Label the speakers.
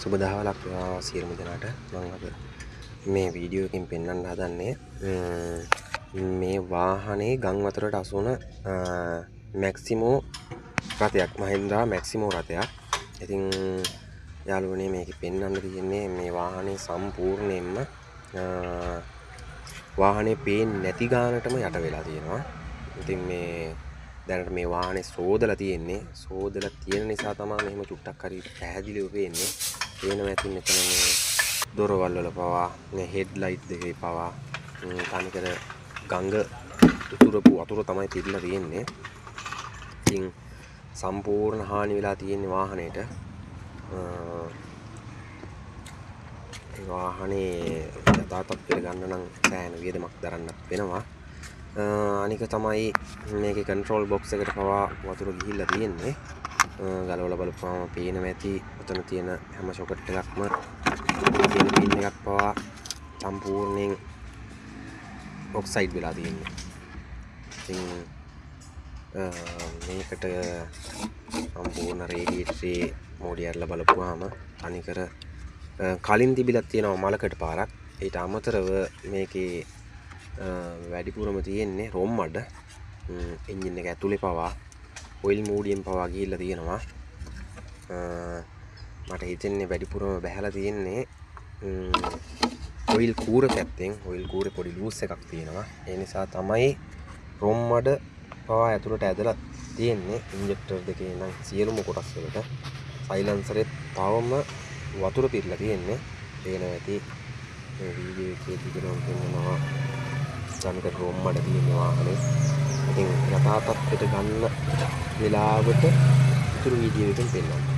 Speaker 1: සුබ දහවලක් සියලුම දෙනාට. මම අද මේ වීඩියෝ එකකින් පෙන්වන්න හදන්නේ මේ වාහනේ ගම් වතුරට අසුන මැක්සිමෝ රථයක්, මහින්ද්‍රා මැක්සිමෝ රථයක්. ඉතින් යාළුවනේ මේකේ පෙන්වන්න තියෙන්නේ මේ වාහනේ සම්පූර්ණයෙන්ම වාහනේ පේන්නේ නැති ගානටම යට වෙලා තියෙනවා. ඉතින් මේ දැනට මේ වාහනේ සෝදලා තියෙන්නේ. සෝදලා තියෙන නිසා තමයි මෙහෙම චුට්ටක් හරි පැහැදිලිව පේන්නේ. පේනවා ඇති මෙතන මේ දොරවල් වල පවා මේ හෙඩ් ලයිට් දෙකේ පවා තනිකර ගඟ උතුරපු වතුර තමයි පිරලා තියෙන්නේ. ඉතින් සම්පූර්ණ හානි වෙලා තියෙන්නේ වාහනේට. ඒ වාහනේ යථා තත්ත්වයට ගන්න නම් සෑහෙන වියදමක් දරන්න වෙනවා. අනික තමයි මේකේ කන්ට්‍රෝල් බොක්ස් එකට පවා වතුර ගිහිල්ලා තියෙන්නේ. ගලවලා බලපුවම පේනවා ඇති උතන තියෙන හැම සොකට් එකක්ම තියෙන පින් එකක් පවා සම්පූර්ණයෙන් ඔක්සයිඩ් වෙලා තියෙන්නේ. ඉතින් මේකට සම්පූර්ණ රේඩියේටරේ මෝඩිය අරලා බලපුවාම අනිකර කලින් තිබිලා තියෙනවා මලකට පාරක්. ඊට අමතරව මේකේ වැඩිපුරම තියෙන්නේ රොම් මඩ. එන්ජින් එක ඇතුලේ පවා ඔයිල් මූඩියෙන් පවා ගිහිල්ලා තියෙනවා. මට හිතෙන්නේ වැඩිපුරම බහැලා තියෙන්නේ ඔයිල් කූර පැත්තෙන්. ඔයිල් කූරේ පොඩි ලූස් එකක් තියෙනවා. ඒ නිසා තමයි රොම් මඩ පවා ඇතුලට ඇදලා තියෙන්නේ. ඉන්ජෙක්ටර් දෙකේ නම් සියලුම කොටස් වලට. සයිලන්සරේ තවම වතුර පිරලා තියෙන්නේ. පේනවා ඇති මේ වීඩියෝ එකේ දිගටම පෙන්නනවා තනිකර රොම් මඩ තියෙන වාහනේ. ඉතින් යථා තත්ත්වයට ගන්න වෙලාවට ඉතුරු වීඩියෝ එකෙන් පෙන්නනවා.